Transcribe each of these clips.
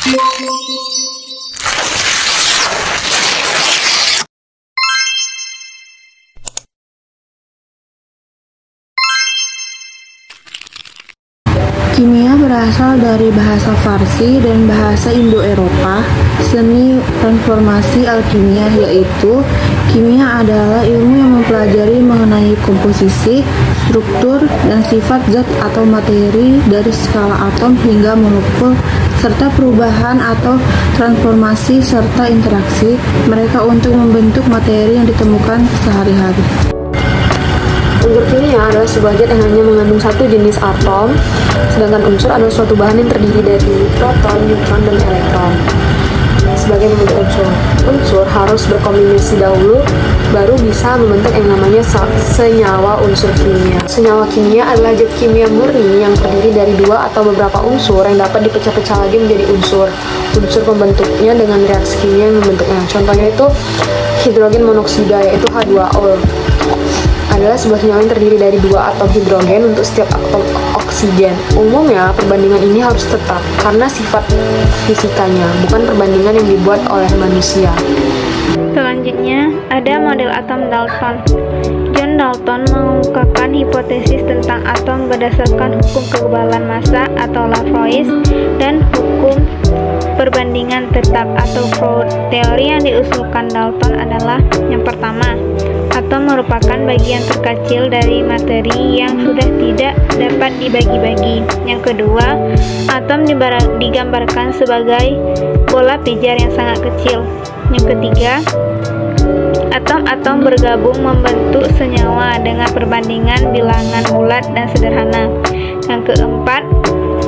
Kimia berasal dari bahasa Farsi dan bahasa Indo-Eropa. Seni transformasi alkimia yaitu kimia adalah ilmu yang mempelajari mengenai komposisi, struktur, dan sifat zat atau materi dari skala atom hingga molekul serta perubahan atau transformasi serta interaksi mereka untuk membentuk materi yang ditemukan sehari-hari. Unsur kimia adalah sebuah zat yang hanya mengandung satu jenis atom, sedangkan unsur adalah suatu bahan yang terdiri dari proton, neutron, dan elektron. Sebagai membentuk unsur harus berkombinasi dahulu, baru bisa membentuk yang namanya senyawa unsur kimia. Senyawa kimia adalah zat kimia murni yang terdiri dari dua atau beberapa unsur yang dapat dipecah-pecah lagi menjadi unsur. Unsur pembentuknya dengan reaksi kimia yang membentuknya. Contohnya itu hidrogen monoksida, yaitu H2O. Adalah sebuah senyawa yang terdiri dari dua atom hidrogen untuk setiap atom oksigen. Umumnya, perbandingan ini harus tetap karena sifat fisikanya, bukan perbandingan yang dibuat oleh manusia. Selanjutnya, ada model atom Dalton. John Dalton mengungkapkan hipotesis tentang atom berdasarkan hukum kekebalan massa atau Lavoisier dan hukum perbandingan tetap atau Froude. Teori yang diusulkan Dalton adalah yang pertama, atom merupakan bagian terkecil dari materi yang sudah tidak dapat dibagi-bagi. Yang kedua, atom digambarkan sebagai bola pijar yang sangat kecil. Yang ketiga, atom-atom bergabung membentuk senyawa dengan perbandingan bilangan bulat dan sederhana. Yang keempat,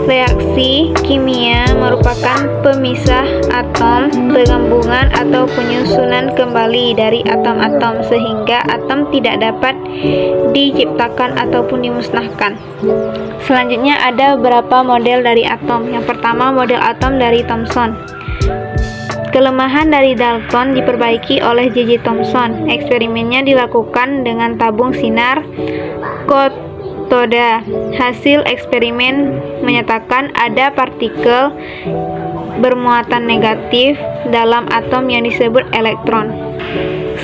reaksi kimia merupakan pemisah atom, penggabungan atau penyusunan kembali dari atom-atom sehingga atom tidak dapat diciptakan ataupun dimusnahkan. Selanjutnya ada beberapa model dari atom. Yang pertama, model atom dari Thomson. Kelemahan dari Dalton diperbaiki oleh J.J. Thomson. Eksperimennya dilakukan dengan tabung sinar katoda. Hasil eksperimen menyatakan ada partikel bermuatan negatif dalam atom yang disebut elektron.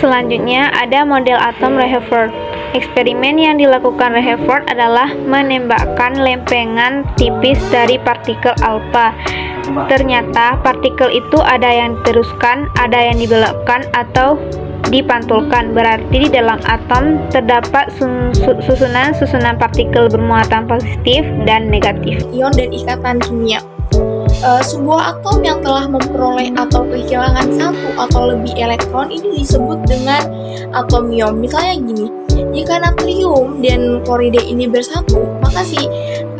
Selanjutnya ada model atom Rutherford. Eksperimen yang dilakukan Rutherford adalah menembakkan lempengan tipis dari partikel alfa. Ternyata partikel itu ada yang diteruskan, ada yang dibelokkan atau dipantulkan. Berarti di dalam atom terdapat susunan partikel bermuatan positif dan negatif. Ion dan ikatan kimia. Sebuah atom yang telah memperoleh atau kehilangan satu atau lebih elektron ini disebut dengan atom ion. Misalnya gini, jika natrium dan klorida ini bersatu, maka si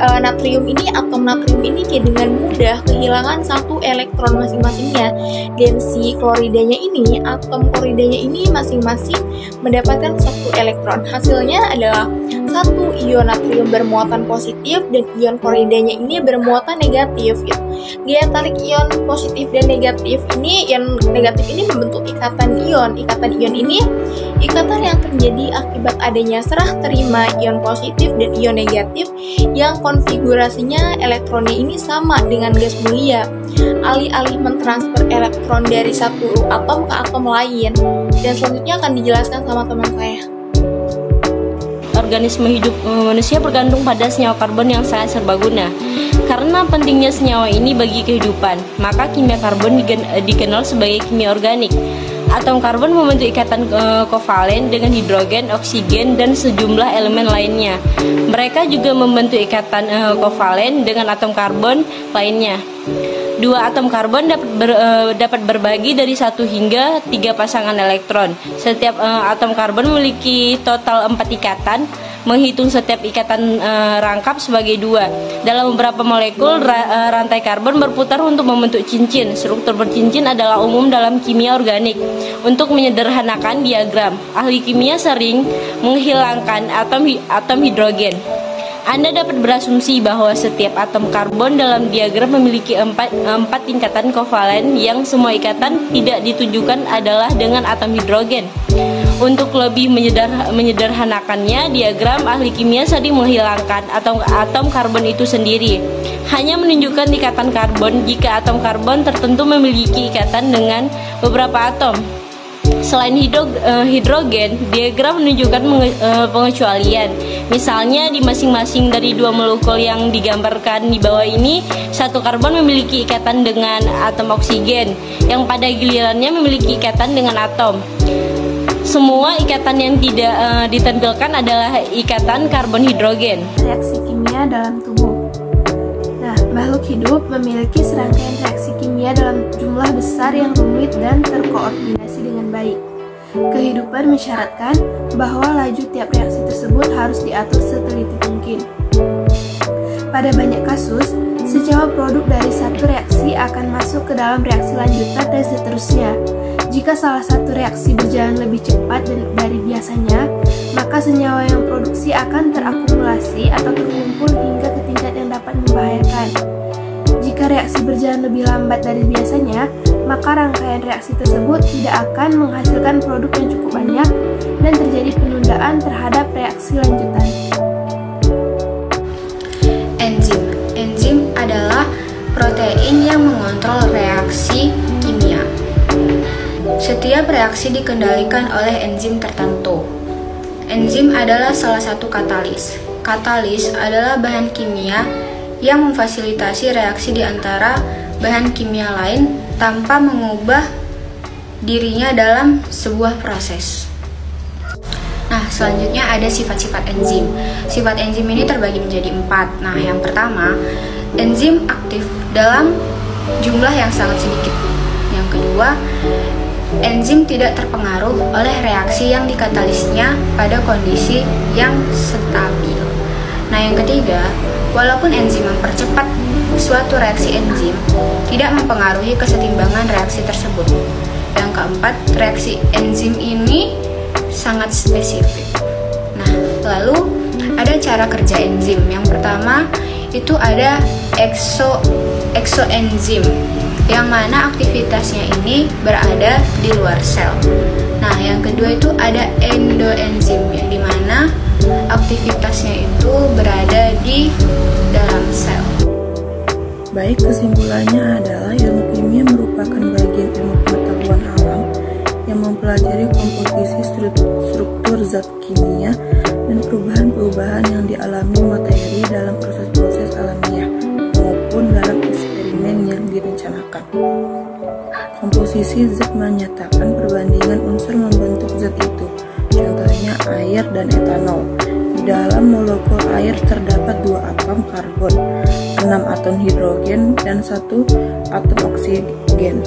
natrium ini, atom natrium ini dengan mudah kehilangan satu elektron masing-masingnya, dan si kloridanya ini, atom kloridanya ini masing-masing mendapatkan satu elektron. Hasilnya adalah satu ion natrium bermuatan positif dan ion kloridanya ini bermuatan negatif gitu. Gaya tarik ion positif dan negatif ini, ion negatif ini membentuk ikatan ion. Ikatan ion ini ikatan yang terjadi akibat adanya serah terima ion positif dan ion negatif yang konfigurasinya elektronnya ini sama dengan gas mulia. Alih-alih mentransfer elektron dari satu atom ke atom lain. Dan selanjutnya akan dijelaskan sama teman saya. Organisme hidup manusia bergantung pada senyawa karbon yang sangat serbaguna. Karena pentingnya senyawa ini bagi kehidupan, maka kimia karbon dikenal sebagai kimia organik. Atom karbon membentuk ikatan kovalen dengan hidrogen, oksigen, dan sejumlah elemen lainnya. Mereka juga membentuk ikatan kovalen dengan atom karbon lainnya. Dua atom karbon dapat berbagi dari 1 hingga 3 pasangan elektron. Setiap atom karbon memiliki total 4 ikatan. Menghitung setiap ikatan rangkap sebagai 2. Dalam beberapa molekul, rantai karbon berputar untuk membentuk cincin. Struktur bercincin adalah umum dalam kimia organik. Untuk menyederhanakan diagram, ahli kimia sering menghilangkan atom hidrogen. Anda dapat berasumsi bahwa setiap atom karbon dalam diagram memiliki 4 tingkatan kovalen yang semua ikatan tidak ditunjukkan adalah dengan atom hidrogen. Untuk lebih menyederhanakannya, diagram ahli kimia tadi menghilangkan atom karbon itu sendiri, hanya menunjukkan ikatan karbon jika atom karbon tertentu memiliki ikatan dengan beberapa atom. Selain hidrogen, diagram menunjukkan pengecualian. Misalnya di masing-masing dari dua molekul yang digambarkan di bawah ini, satu karbon memiliki ikatan dengan atom oksigen, yang pada gilirannya memiliki ikatan dengan atom. Semua ikatan yang tidak ditampilkan adalah ikatan karbon hidrogen. Reaksi kimia dalam tubuh. Nah, makhluk hidup memiliki serangkaian reaksi kimia dalam jumlah besar yang rumit dan terkoordinasi dengan baik. Kehidupan mensyaratkan bahwa laju tiap reaksi tersebut harus diatur seteliti mungkin. Pada banyak kasus, senyawa produk dari satu reaksi akan masuk ke dalam reaksi lanjutan dan seterusnya. Jika salah satu reaksi berjalan lebih cepat dari biasanya, maka senyawa yang produksi akan terakumulasi atau terkumpul hingga ke tingkat yang dapat membahayakan. Jika reaksi berjalan lebih lambat dari biasanya, maka rangkaian reaksi tersebut tidak akan menghasilkan produk yang cukup banyak dan terjadi penundaan terhadap reaksi lanjutan. Enzim adalah protein yang mengontrol reaksi kimia. Setiap reaksi dikendalikan oleh enzim tertentu. Enzim adalah salah satu katalis. Katalis adalah bahan kimia yang memfasilitasi reaksi di antara bahan kimia lain tanpa mengubah dirinya dalam sebuah proses. Nah, selanjutnya ada sifat-sifat enzim. Sifat enzim ini terbagi menjadi 4. Nah, yang pertama, enzim aktif dalam jumlah yang sangat sedikit. Yang kedua, enzim tidak terpengaruh oleh reaksi yang dikatalisnya pada kondisi yang stabil. Nah, yang ketiga, walaupun enzim mempercepat suatu reaksi enzim, tidak mempengaruhi kesetimbangan reaksi tersebut. Yang keempat, reaksi enzim ini sangat spesifik. Nah, lalu ada cara kerja enzim. Yang pertama, itu ada eksoenzim, yang mana aktivitasnya ini berada di luar sel. Nah, yang kedua itu ada endoenzim, yang dimana aktivitasnya itu berada di dalam sel. Baik, kesimpulannya adalah ilmu kimia merupakan bagian ilmu pengetahuan alam yang mempelajari komposisi struktur zat kimia dan perubahan-perubahan yang dialami materi dalam proses-proses alamiah maupun dalam eksperimen yang direncanakan. Komposisi zat menyatakan perbandingan unsur membentuk zat itu, contohnya air dan etanol. Di dalam molekul air terdapat 2 atom karbon, 6 atom hidrogen, dan 1 atom oksigen.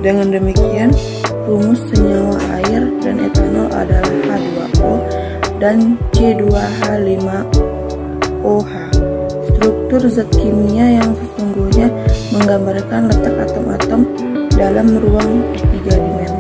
Dengan demikian, rumus senyawa air dan etanol adalah H2O dan C2H5OH. Struktur zat kimia yang sesungguhnya menggambarkan letak atom-atom dalam ruang 3 dimensi.